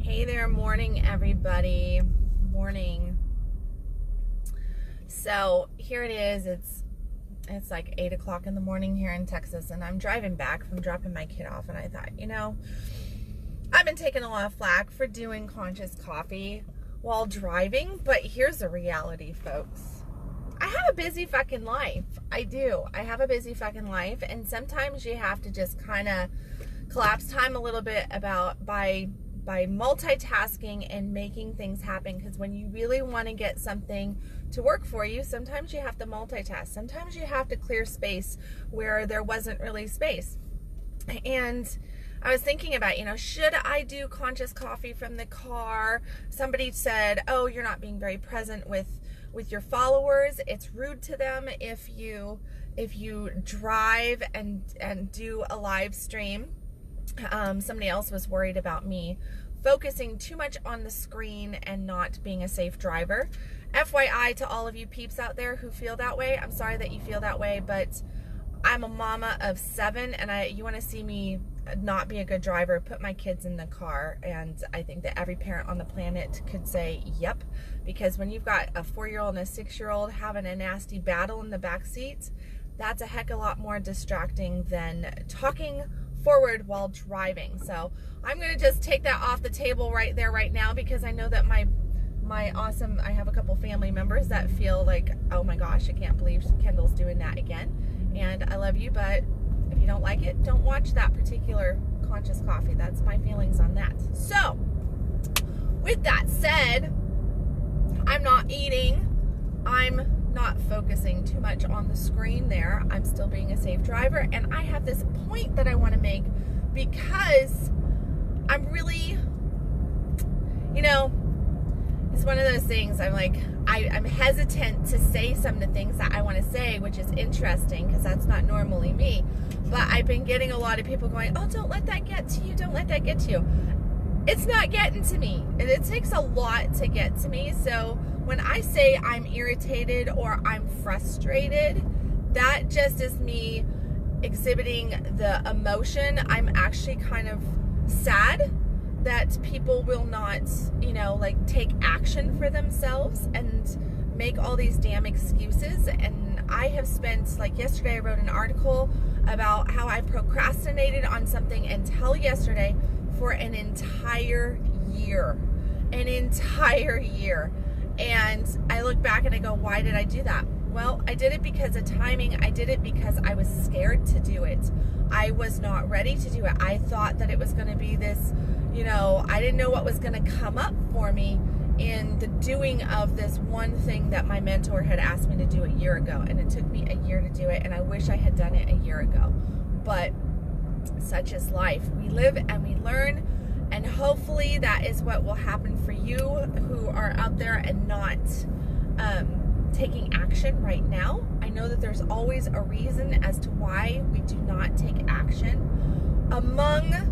Hey there, morning everybody. Morning. So here it is. It's like 8 o'clock in the morning here in Texas, and I'm driving back from dropping my kid off, and I thought, I've been taking a lot of flack for doing conscious coffee while driving, but here's the reality, folks. I have a busy fucking life. I do. I have a busy fucking life, and sometimes you have to just kind of collapse time a little bit by multitasking and making things happen, because when you really want to get something to work for you, sometimes you have to multitask. Sometimes you have to clear space where there wasn't really space. And I was thinking about, should I do conscious coffee from the car? Somebody said, oh, you're not being very present with your followers. It's rude to them if you drive and do a live stream. Somebody else was worried about me focusing too much on the screen and not being a safe driver. FYI to all of you peeps out there who feel that way, I'm sorry that you feel that way, but I'm a mama of 7, and you want to see me not be a good driver, put my kids in the car. And I think that every parent on the planet could say yep, because when you've got a 4-year-old and a 6-year-old having a nasty battle in the back seat, that's a heck of a lot more distracting than talking forward while driving. So I'm going to just take that off the table right there right now, because I know that I have a couple family members that feel like, oh my gosh, I can't believe Kendall's doing that again. And I love you, but if you don't like it, don't watch that particular conscious coffee. That's my feelings on that. So with that said, I'm not eating. I'm not focusing too much on the screen there. I'm still being a safe driver, and I have this point that I want to make, because I'm really, it's one of those things. I'm hesitant to say some of the things that I want to say, which is interesting because that's not normally me. But I've been getting a lot of people going, oh, don't let that get to you. Don't let that get to you. It's not getting to me. And it takes a lot to get to me. So when I say I'm irritated or I'm frustrated, that just is me exhibiting the emotion. I'm actually kind of sad that people will not, take action for themselves and make all these damn excuses. And I have spent, yesterday I wrote an article about how I procrastinated on something until yesterday for an entire year. And I look back and I go, why did I do that? Well, I did it because of timing. I did it because I was scared to do it. I was not ready to do it. I thought that it was going to be this, I didn't know what was going to come up for me in the doing of this one thing that my mentor had asked me to do a year ago. And it took me a year to do it. And I wish I had done it a year ago. But such is life. We live and we learn. And hopefully that is what will happen for you who are out there and not taking action right now. I know that there's always a reason as to why we do not take action. Among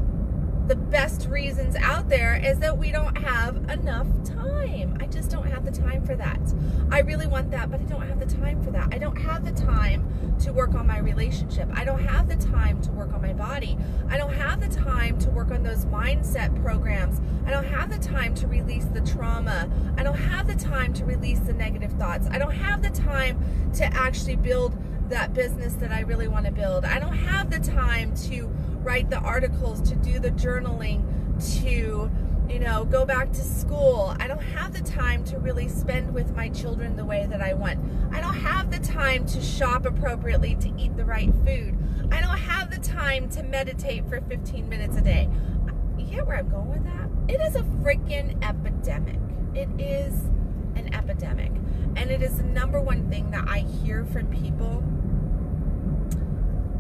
the best reasons out there is that we don't have enough time. I just don't have the time for that. I really want that, but I don't have the time for that. I don't have the time to work on my relationship. I don't have the time to work on my body. I don't have the time to work on those mindset programs. I don't have the time to release the trauma. I don't have the time to release the negative thoughts. I don't have the time to actually build that business that I really want to build. I don't have the time to write the articles, to do the journaling, to go back to school. I don't have the time to really spend with my children the way that I want. I don't have the time to shop appropriately, to eat the right food. I don't have the time to meditate for 15 minutes a day. You get where I'm going with that? It is a freaking epidemic. It is an epidemic. And it is the number one thing that I hear from people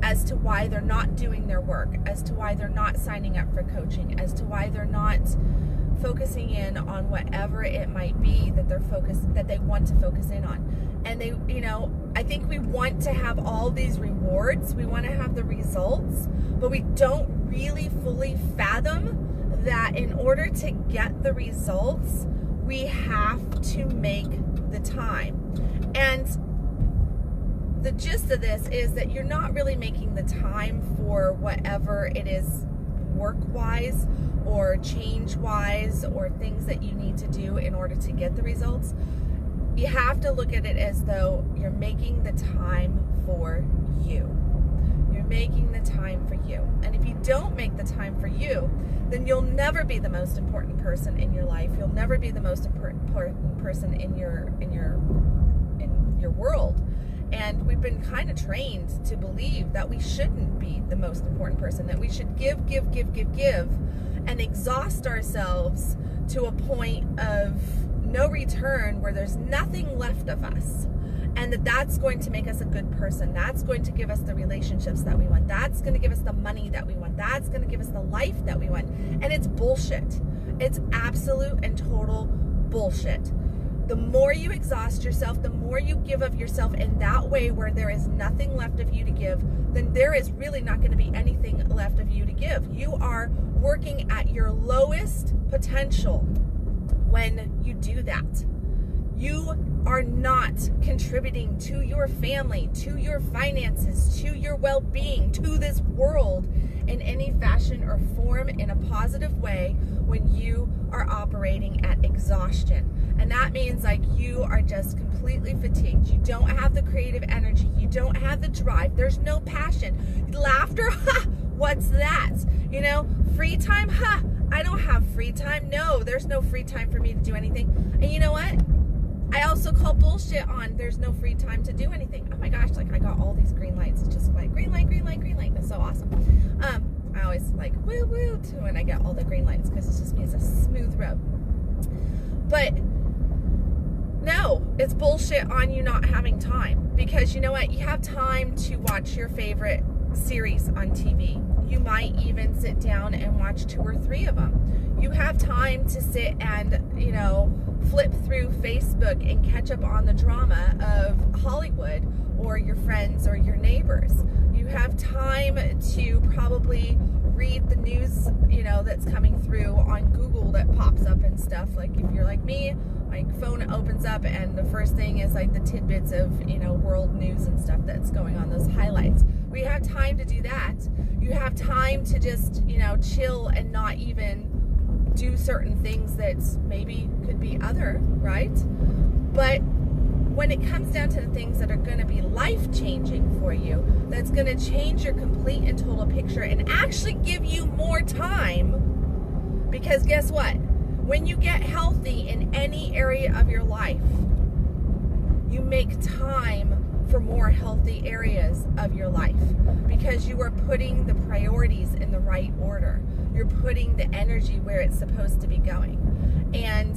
as to why they're not doing their work, as to why they're not signing up for coaching, as to why they're not focusing in on whatever it might be that they want to focus in on. And they, I think we want to have all these rewards. We want to have the results, but we don't really fully fathom that in order to get the results, we have to make the time. And the gist of this is that you're not really making the time for whatever it is work-wise or change-wise or things that you need to do in order to get the results, you have to look at it as though you're making the time for you. You're making the time for you. And if you don't make the time for you, then you'll never be the most important person in your life. You'll never be the most important person in your world. And we've been kind of trained to believe that we shouldn't be the most important person, that we should give, and exhaust ourselves to a point of no return where there's nothing left of us. And that's going to make us a good person. That's going to give us the relationships that we want. That's going to give us the money that we want. That's going to give us the life that we want. And it's bullshit. It's absolute and total bullshit. The more you exhaust yourself, the more you give of yourself in that way where there is nothing left of you to give, then there is really not going to be anything left of you to give. You are working at your lowest potential when you do that. You are not contributing to your family, to your finances, to your well-being, to this world in any fashion or form in a positive way when you are operating at exhaustion. And that means like you are just completely fatigued. You don't have the creative energy. You don't have the drive. There's no passion. Laughter, ha, what's that? You know, free time, ha, I don't have free time. No, there's no free time for me to do anything. And you know what? I also call bullshit on there's no free time to do anything. Oh my gosh, like I got all these green lights. It's just like green light, green light, green light. That's so awesome. I always like woo woo too when I get all the green lights because it just means a smooth road. But no, it's bullshit on you not having time, because you know what? You have time to watch your favorite series on TV. You might even sit down and watch 2 or 3 of them. You have time to sit and, you know, flip through Facebook and catch up on the drama of Hollywood or your friends or your neighbors. You have time to probably read the news, you know, that's coming through on Google that pops up and stuff. Like if you're like me, my phone opens up and the first thing is like the tidbits of, you know, world news and stuff that's going on, those highlights. We have time to do that. You have time to just, you know, chill and not even do certain things that maybe could be other, right? But when it comes down to the things that are going to be life-changing for you, that's going to change your complete and total picture and actually give you more time, because guess what? When you get healthy in any area of your life, you make time for more healthy areas of your life, because you are putting the priorities in the right order. You're putting the energy where it's supposed to be going. And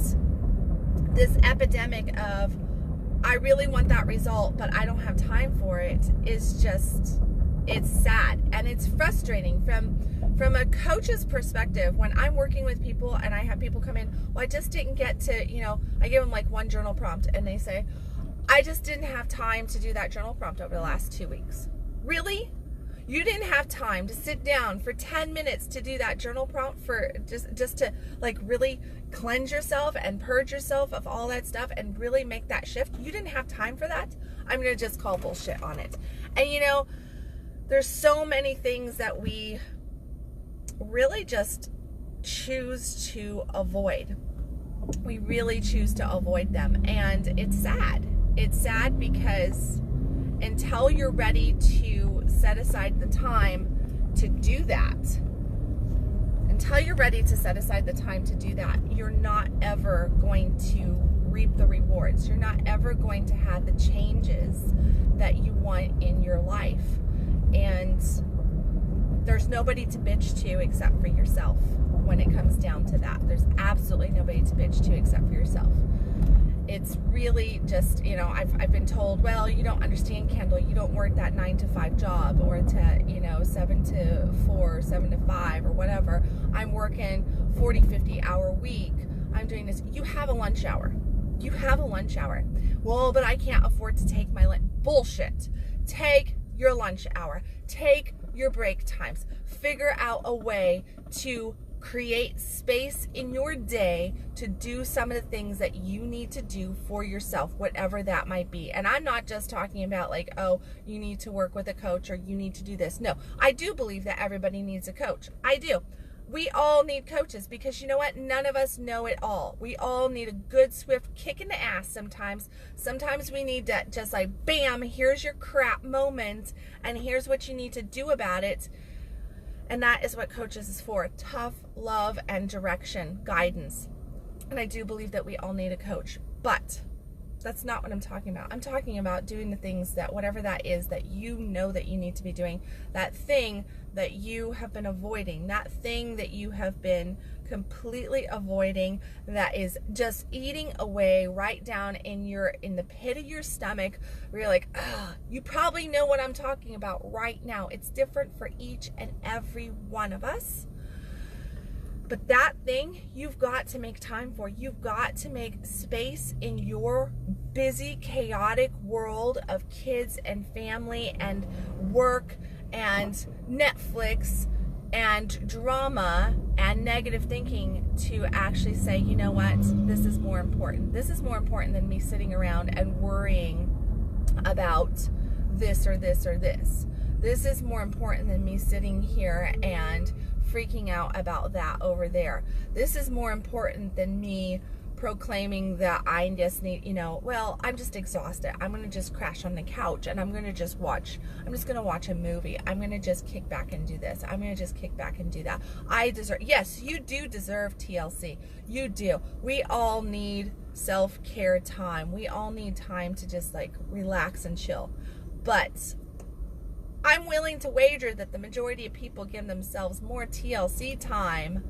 this epidemic of, I really want that result, but I don't have time for it, is just, it's sad and it's frustrating from a coach's perspective. When I'm working with people and I have people come in, well, I just didn't get to, you know, I give them like one journal prompt and they say, I just didn't have time to do that journal prompt over the last 2 weeks. Really? You didn't have time to sit down for 10 minutes to do that journal prompt for just to like really cleanse yourself and purge yourself of all that stuff and really make that shift? You didn't have time for that? I'm going to just call bullshit on it. And you know, there's so many things that we really just choose to avoid. We really choose to avoid them. And it's sad. It's sad because until you're ready to set aside the time to do that, you're not ever going to reap the rewards. You're not ever going to have the changes that you want in your life. And there's nobody to bitch to except for yourself when it comes down to that. There's absolutely nobody to bitch to except for yourself. It's really just, you know, I've been told, well, you don't understand, Kendal, you don't work that 9 to 5 job or to, you know, 7 to 4, 7 to 5 or whatever. I'm working 40, 50 hour week. I'm doing this. You have a lunch hour. You have a lunch hour. Well, but I can't afford to take my lunch. Bullshit. Take your lunch hour. Take your break times. Figure out a way to create space in your day to do some of the things that you need to do for yourself, whatever that might be. And I'm not just talking about like, oh, you need to work with a coach or you need to do this. No, I do believe that everybody needs a coach. I do. We all need coaches, because you know what? None of us know it all. We all need a good, swift kick in the ass sometimes. Sometimes we need to just like, bam, here's your crap moment, and here's what you need to do about it. And that is what coaches is for. Tough love and direction, guidance. And I do believe that we all need a coach. But that's not what I'm talking about. I'm talking about doing the things that, whatever that is that you know that you need to be doing, that thing that you have been avoiding, that thing that you have been completely avoiding, that is just eating away right down in the pit of your stomach, where you're like, you probably know what I'm talking about right now. It's different for each and every one of us. But that thing, you've got to make time for. You've got to make space in your busy, chaotic world of kids and family and work and Netflix and drama and negative thinking to actually say, you know what, this is more important. This is more important than me sitting around and worrying about this or this or this. This is more important than me sitting here and freaking out about that over there. This is more important than me proclaiming that I just need, well, I'm just exhausted. I'm going to just crash on the couch and I'm going to just watch a movie. I'm going to just kick back and do this. I'm going to just kick back and do that. Yes, you do deserve TLC. You do. We all need self-care time. We all need time to just like relax and chill. But I'm willing to wager that the majority of people give themselves more TLC time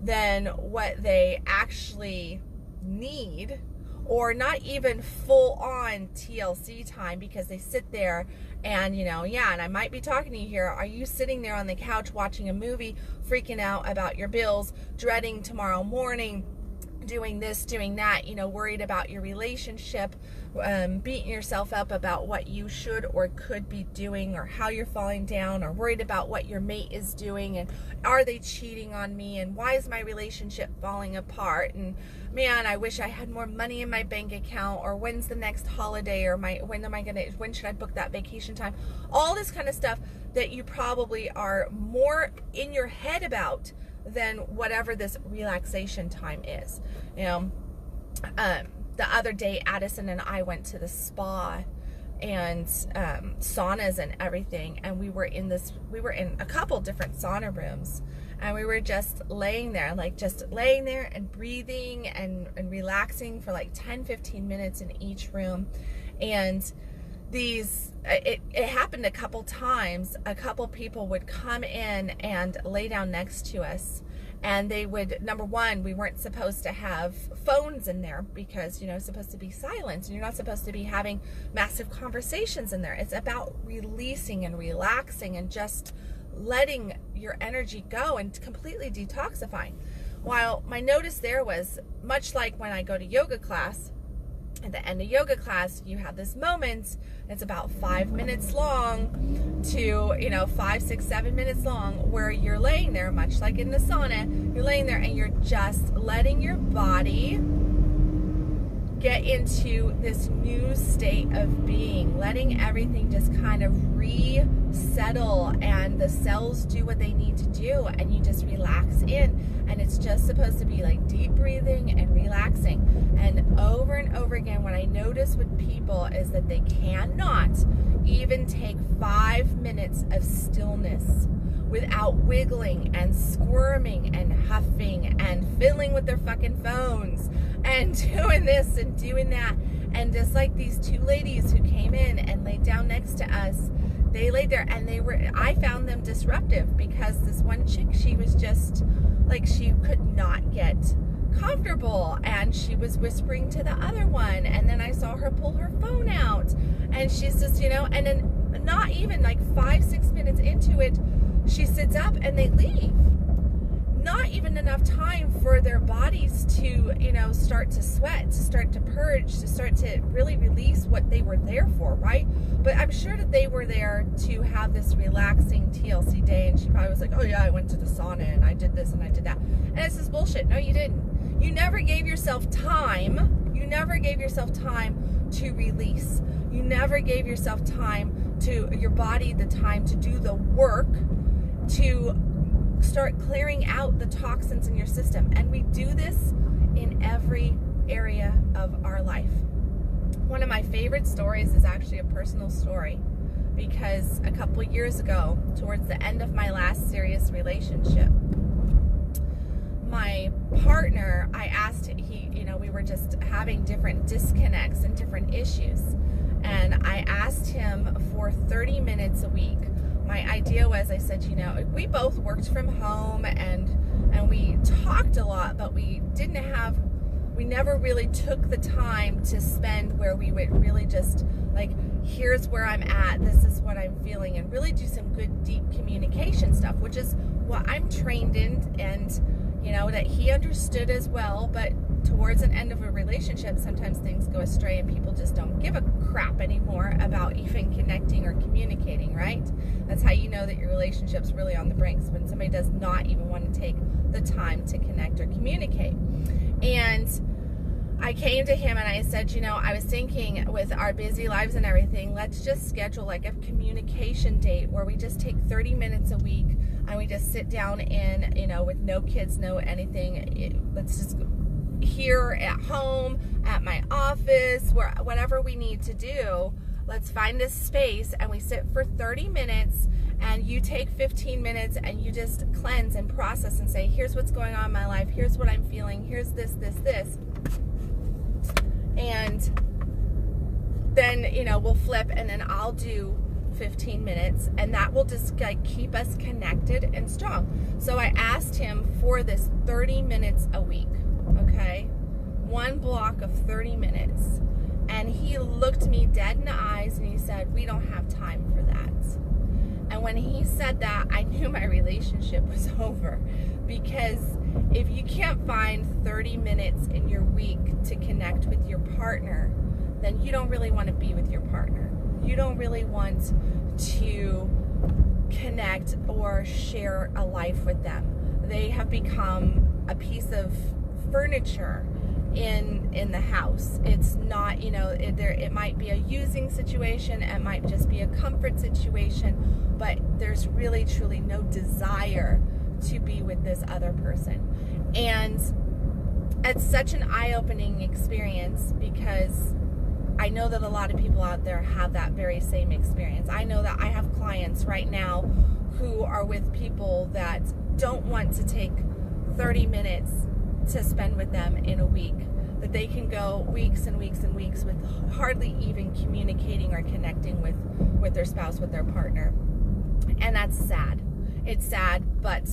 than what they actually need, or not even full on TLC time, because they sit there and, and I might be talking to you here. Are you sitting there on the couch watching a movie, freaking out about your bills, dreading tomorrow morning, doing this, doing that, worried about your relationship, beating yourself up about what you should or could be doing, or how you're falling down, or worried about what your mate is doing, and are they cheating on me, and why is my relationship falling apart, and man, I wish I had more money in my bank account, or when's the next holiday, or when should I book that vacation time? All this kind of stuff that you probably are more in your head about than whatever this relaxation time is. The other day, Addison and I went to the spa and saunas and everything, and we were in a couple different sauna rooms, and we were just laying there and breathing and relaxing for like 10-15 minutes in each room. And it happened a couple times. A couple people would come in and lay down next to us, and they would, number one, we weren't supposed to have phones in there, because it's supposed to be silent, and you're not supposed to be having massive conversations in there. It's about releasing and relaxing and just letting your energy go and completely detoxifying. While my notice there was, much like when I go to yoga class, at the end of yoga class, you have this moment. It's about 5 minutes long to, 5, 6, 7 minutes long, where you're laying there, much like in the sauna, you're laying there and you're just letting your body get into this new state of being, letting everything just kind of resettle, and the cells do what they need to do, and you just relax in. And it's just supposed to be like deep breathing and relaxing. And over again, what I notice with people is that they cannot even take 5 minutes of stillness without wiggling and squirming and huffing and fiddling with their fucking phones and doing this and doing that. And just like these two ladies who came in and laid down next to us, they laid there, and I found them disruptive, because this one chick, she was just like, she could not get comfortable, and she was whispering to the other one, and then I saw her pull her phone out, and she's just, and then not even like 5-6 minutes into it, she sits up and they leave. Not even enough time for their bodies to, start to sweat, to start to purge, to start to really release what they were there for, right? But I'm sure that they were there to have this relaxing TLC day, and she probably was like, oh yeah, I went to the sauna and I did this and I did that. And it's just bullshit. No, you didn't. You never gave yourself time. You never gave yourself time to release. You never gave yourself time to your body, the time to do the work, to start clearing out the toxins in your system. And we do this in every area of our life. One of my favorite stories is actually a personal story, because a couple years ago, towards the end of my last serious relationship, my partner, I asked, we were just having different disconnects and different issues. And I asked him for 30 minutes a week. My idea was, I said, we both worked from home and we talked a lot, but we never really took the time to spend where we would really just like, here's where I'm at, this is what I'm feeling, and really do some good deep communication stuff, which is what I'm trained in, and that he understood as well. But towards an end of a relationship, sometimes things go astray and people just don't give a crap anymore about even connecting or communicating, right? That's how you know that your relationship's really on the brinks, when somebody does not even want to take the time to connect or communicate. And I came to him and I said, I was thinking, with our busy lives and everything, let's just schedule like a communication date where we just take 30 minutes a week and we just sit down in, with no kids, no anything. Let's just here at home, at my office, whatever we need to do. Let's find this space and we sit for 30 minutes, and you take 15 minutes and you just cleanse and process and say, here's what's going on in my life, here's what I'm feeling, here's this. And then, we'll flip, and then I'll do 15 minutes, and that will just keep us connected and strong. So I asked him for this 30 minutes a week, okay? One block of 30 minutes. And he looked me dead in the eyes and he said, we don't have time for that. And when he said that, I knew my relationship was over, because if you can't find 30 minutes in your week to connect with your partner, then you don't really want to be with your partner. You don't really want to connect or share a life with them. They have become a piece of furniture in the house. It's not, it might be a using situation, it might just be a comfort situation, but there's really truly no desire to be with this other person. And it's such an eye-opening experience, because I know that a lot of people out there have that very same experience. I know that I have clients right now who are with people that don't want to take 30 minutes to spend with them in a week, that they can go weeks and weeks and weeks with hardly even communicating or connecting with their spouse, with their partner. And that's sad. It's sad, but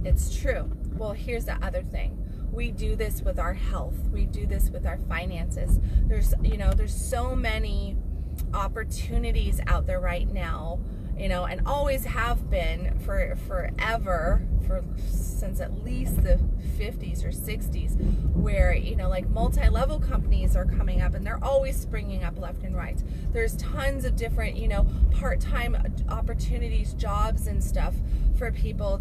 it's true. Well, here's the other thing. We do this with our health. We do this with our finances. There's so many opportunities out there right now, and always have been forever, since at least the 50s or 60s, where, like multi-level companies are coming up, and they're always springing up left and right. There's tons of different, part-time opportunities, jobs and stuff for people.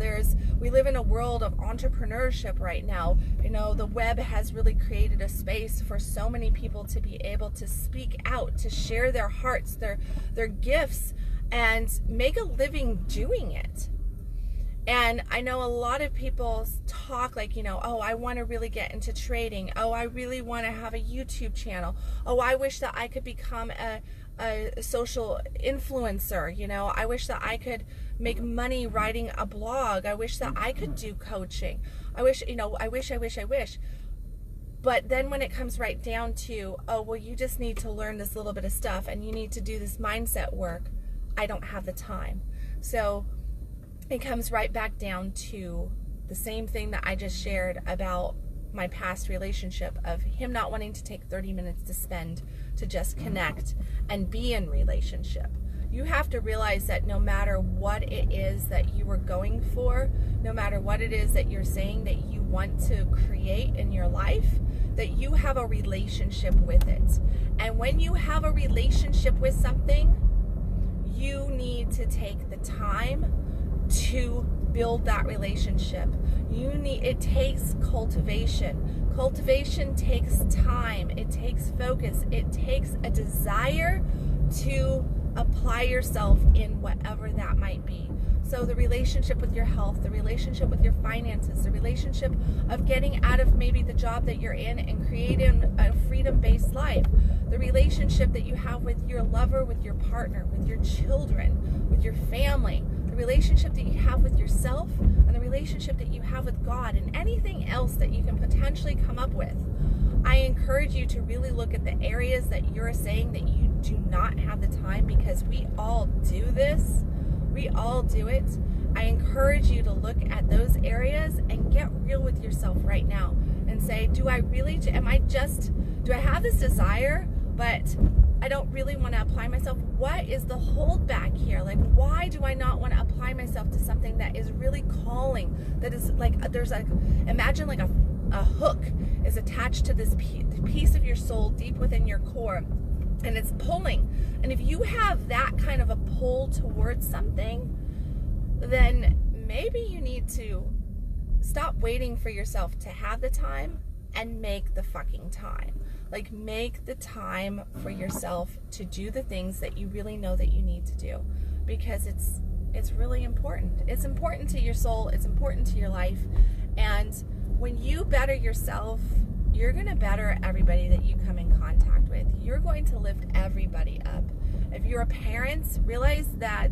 We live in a world of entrepreneurship right now. The web has really created a space for so many people to be able to speak out, to share their hearts, their gifts, and make a living doing it. And I know a lot of people talk like, oh, I want to really get into trading. Oh, I really want to have a YouTube channel. Oh, I wish that I could become a social influencer. I wish that I could make money writing a blog. I wish that I could do coaching. I wish. But then when it comes right down to, oh, well, you just need to learn this little bit of stuff and you need to do this mindset work, I don't have the time. So it comes right back down to the same thing that I just shared about my past relationship, of him not wanting to take 30 minutes to spend to just connect and be in relationship. You have to realize that no matter what it is that you were going for, no matter what it is that you're saying that you want to create in your life, that you have a relationship with it. And when you have a relationship with something, you need to take the time to build that relationship. It takes cultivation. Cultivation takes time. It takes focus. It takes a desire to apply yourself in whatever that might be. So the relationship with your health, the relationship with your finances, the relationship of getting out of maybe the job that you're in and creating a freedom-based life, the relationship that you have with your lover, with your partner, with your children, with your family, the relationship that you have with yourself, and the relationship that you have with God, and anything else that you can potentially come up with. I encourage you to really look at the areas that you're saying that you do not have the time, because we all do this. We all do it. I encourage you to look at those areas and get real with yourself right now and say, do I have this desire, but I don't really want to apply myself? What is the holdback here? Like, why do I not want to apply myself to something that is really calling, that is like, imagine like a hook is attached to this piece of your soul deep within your core, and it's pulling. And if you have that kind of a pull towards something, then maybe you need to stop waiting for yourself to have the time and make the fucking time. Like, make the time for yourself to do the things that you really know that you need to do, because it's really important. It's important to your soul. It's important to your life. And when you better yourself, you're going to better everybody that you come in contact with. You're going to lift everybody up. If you're a parent, realize that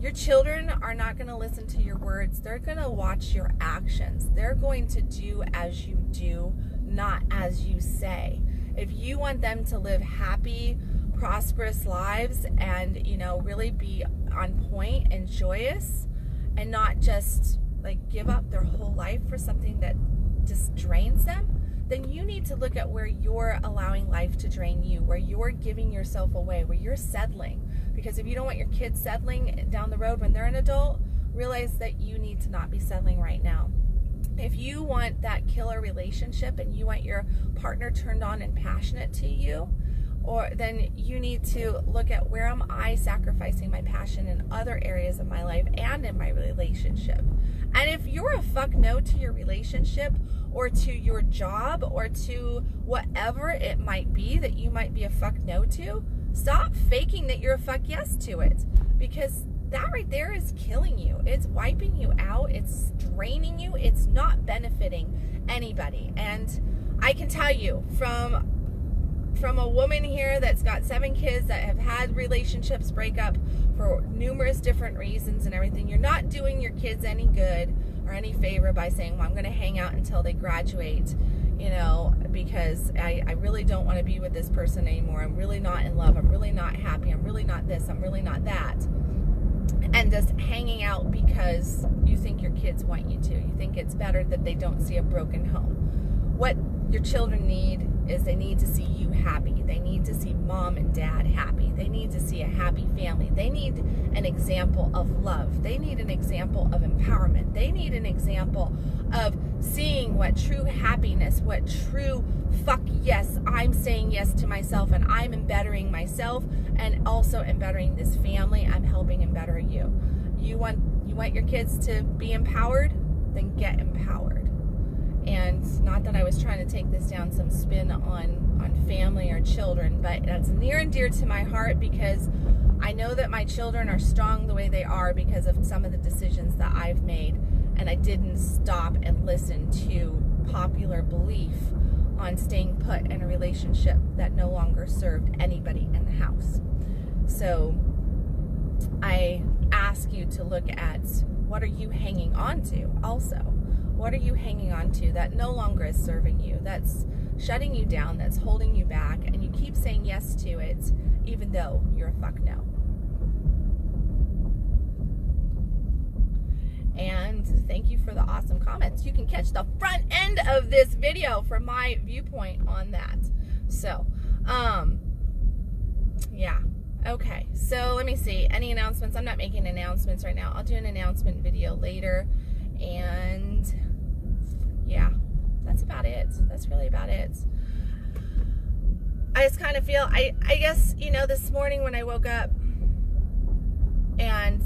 your children are not going to listen to your words. They're going to watch your actions. They're going to do as you do, not as you say. If you want them to live happy, prosperous lives and, really be on point and joyous, and not just like give up their whole life for something that just drains them, then you need to look at where you're allowing life to drain you, where you're giving yourself away, where you're settling. Because if you don't want your kids settling down the road when they're an adult, realize that you need to not be settling right now. If you want that killer relationship and you want your partner turned on and passionate to you, then you need to look at, where am I sacrificing my passion in other areas of my life and in my relationship. And if you're a fuck no to your relationship, or to your job, or to whatever it might be that you might be a fuck no to, stop faking that you're a fuck yes to it, because that right there is killing you. It's wiping you out. It's draining you. It's not benefiting anybody. And I can tell you from a woman here that's got 7 kids that have had relationships break up for numerous different reasons and everything, you're not doing your kids any good or any favor by saying, well, I'm going to hang out until they graduate, because I really don't want to be with this person anymore. I'm really not in love. I'm really not happy. I'm really not this. I'm really not that. And just hanging out because you think your kids want you to. You think it's better that they don't see a broken home. What your children need is, they need to see you happy. They need to see mom and dad happy. They need to see a happy family. They need an example of love. They need an example of empowerment. They need an example of seeing what true happiness, what true fuck yes, I'm saying yes to myself, and I'm embettering myself, and also embettering this family. I'm helping embetter you. You want your kids to be empowered? Then get empowered. And not that I was trying to take this down some spin on family or children, but that's near and dear to my heart, because I know that my children are strong the way they are because of some of the decisions that I've made, and I didn't stop and listen to popular belief on staying put in a relationship that no longer served anybody in the house. So I ask you to look at, what are you hanging on to also? What are you hanging on to that no longer is serving you, that's shutting you down, that's holding you back, and you keep saying yes to it even though you're a fuck no? And thank you for the awesome comments. You can catch the front end of this video from my viewpoint on that. So, yeah. Okay, so let me see. Any announcements? I'm not making announcements right now. I'll do an announcement video later. And yeah, that's about it. That's really about it. I just kind of feel, I guess, this morning when I woke up and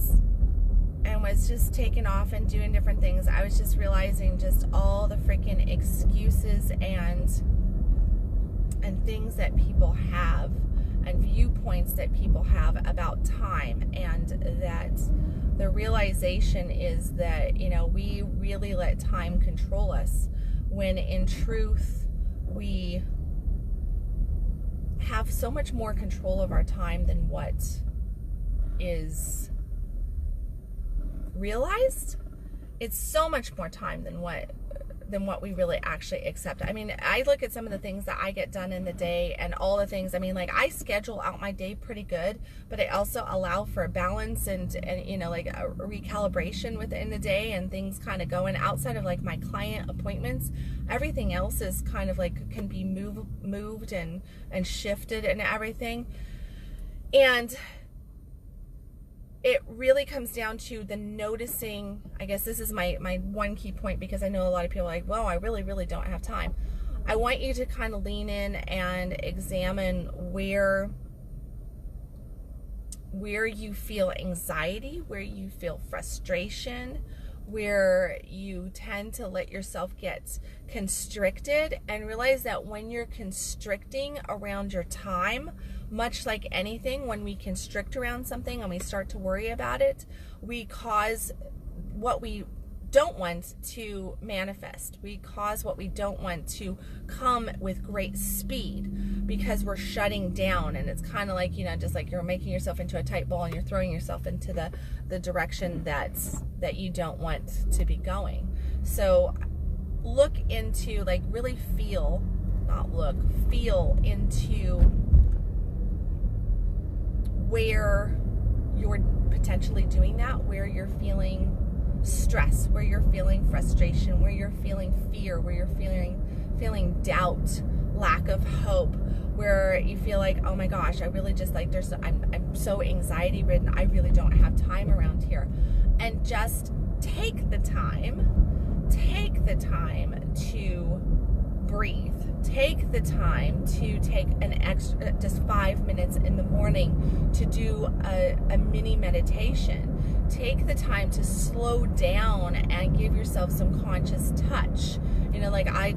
was just taking off and doing different things, I was just realizing just all the freaking excuses and things that people have, and viewpoints that people have about time, and that the realization is that, you know, we really let time control us, when in truth we have so much more control of our time than what is realized. It's so much more time than what we really actually accept. I mean, I look at some of the things that I get done in the day and all the things, I mean, like, I schedule out my day pretty good, but I also allow for balance and you know, like a recalibration within the day, and things kind of going outside of like my client appointments. Everything else is kind of like, can be moved and shifted and everything. And it really comes down to the noticing. I guess this is my one key point, because I know a lot of people are like, well, I really don't have time. I want you to kind of lean in and examine where you feel anxiety, where you feel frustration, where you tend to let yourself get constricted, and realize that when you're constricting around your time, much like anything, when we constrict around something and we start to worry about it, we cause what we don't want to manifest. We cause what we don't want to come with great speed, because we're shutting down. And it's kind of like, you know, just like you're making yourself into a tight ball and you're throwing yourself into the direction that you don't want to be going. So look into, like, really feel into where you're potentially doing that, where you're feeling stress, where you're feeling frustration, where you're feeling fear, where you're feeling doubt, lack of hope, where you feel like, oh my gosh, I really just, like, I'm so anxiety ridden, I really don't have time around here. And just take the time to breathe. Take the time to take an extra, just 5 minutes in the morning, to do a mini meditation. Take the time to slow down and give yourself some conscious touch. You know, like I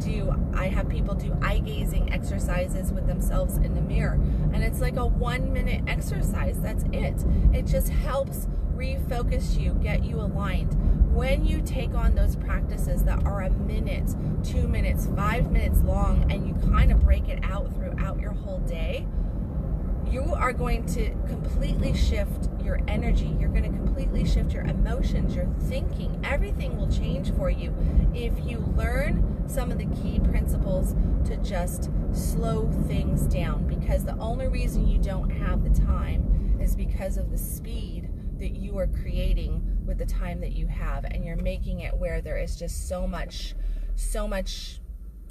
have people do eye gazing exercises with themselves in the mirror, and it's like a 1 minute exercise. That's it. It just helps refocus you, get you aligned. When you take on those practices that are a minute, 2 minutes, 5 minutes long, and you kind of break it out throughout your whole day, you are going to completely shift your energy. You're going to completely shift your emotions, your thinking. Everything will change for you if you learn some of the key principles to just slow things down, because the only reason you don't have the time is because of the speed that you are creating with the time that you have, and you're making it where there is just so much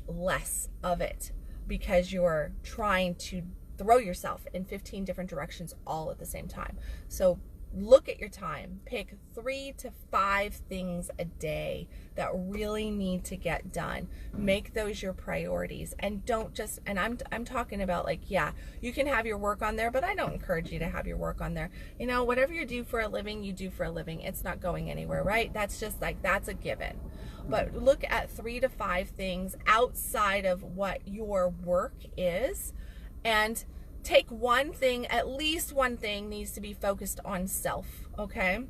less of it, because you're trying to throw yourself in 15 different directions all at the same time. So look at your time. Pick 3 to 5 things a day that really need to get done. Make those your priorities, and don't just, and I'm talking about, like, yeah, you can have your work on there, but I don't encourage you to have your work on there. You know, whatever you do for a living, you do for a living. It's not going anywhere, right? That's just like, that's a given. But look at 3 to 5 things outside of what your work is, and take one thing. At least one thing needs to be focused on self, okay?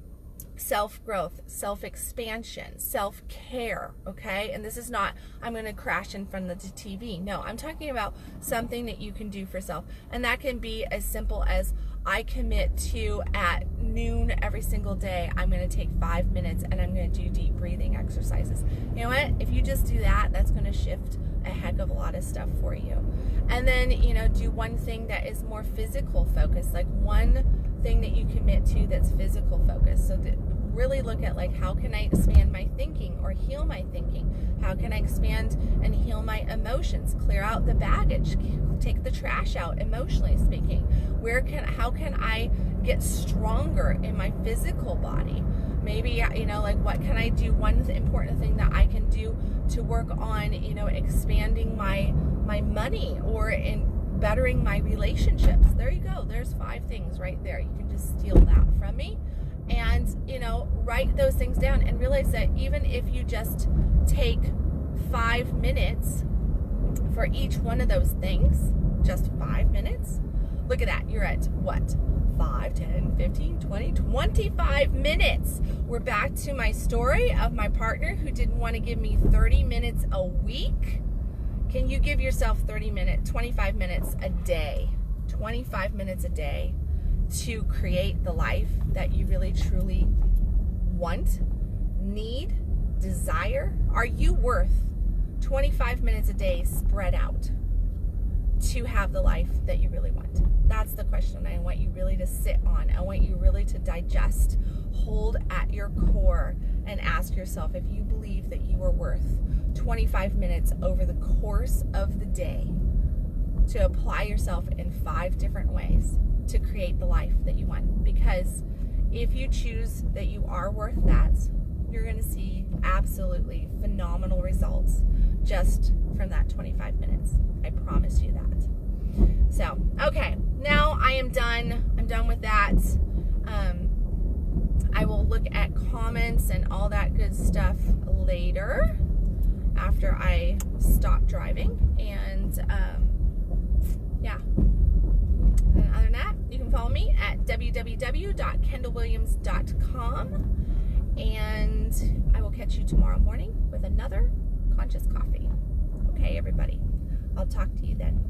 Self-growth, self-expansion, self-care, okay? And this is not, I'm going to crash in front of the TV. No, I'm talking about something that you can do for self. And that can be as simple as, I commit to, at noon every single day, I'm going to take 5 minutes and I'm going to do deep breathing exercises. You know what? If you just do that, that's going to shift a heck of a lot of stuff for you. And then, you know, do one thing that is more physical focused, like one thing that you commit to that's physical focused. So that really look at, like, how can I expand my thinking or heal my thinking? How can I expand and heal my emotions? Clear out the baggage, take the trash out, emotionally speaking. How can I get stronger in my physical body? Maybe, you know, like, what can I do? One important thing that I can do to work on, you know, expanding my money, or in bettering my relationships. There you go. There's 5 things right there. You can just steal that from me. And, you know, write those things down, and realize that even if you just take 5 minutes for each one of those things, just 5 minutes, look at that. You're at what? 5, 10, 15, 20, 25 minutes. We're back to my story of my partner who didn't want to give me 30 minutes a week. Can you give yourself 25 minutes a day? 25 minutes a day to create the life that you really truly want, need, desire? Are you worth 25 minutes a day spread out to have the life that you really want? That's the question I want you really to sit on. I want you really to digest, hold at your core, and ask yourself if you believe that you are worth 25 minutes over the course of the day to apply yourself in 5 different ways to create the life that you want. Because if you choose that you are worth that, you're going to see absolutely phenomenal results just from that 25 minutes. I promise you that. So, okay, now I am done. I'm done with that. I will look at comments and all that good stuff later after I stop driving. And yeah. And other than that, you can follow me at www.kendalwilliams.com. And I will catch you tomorrow morning with another Conscious Coffee. Okay, everybody. I'll talk to you then.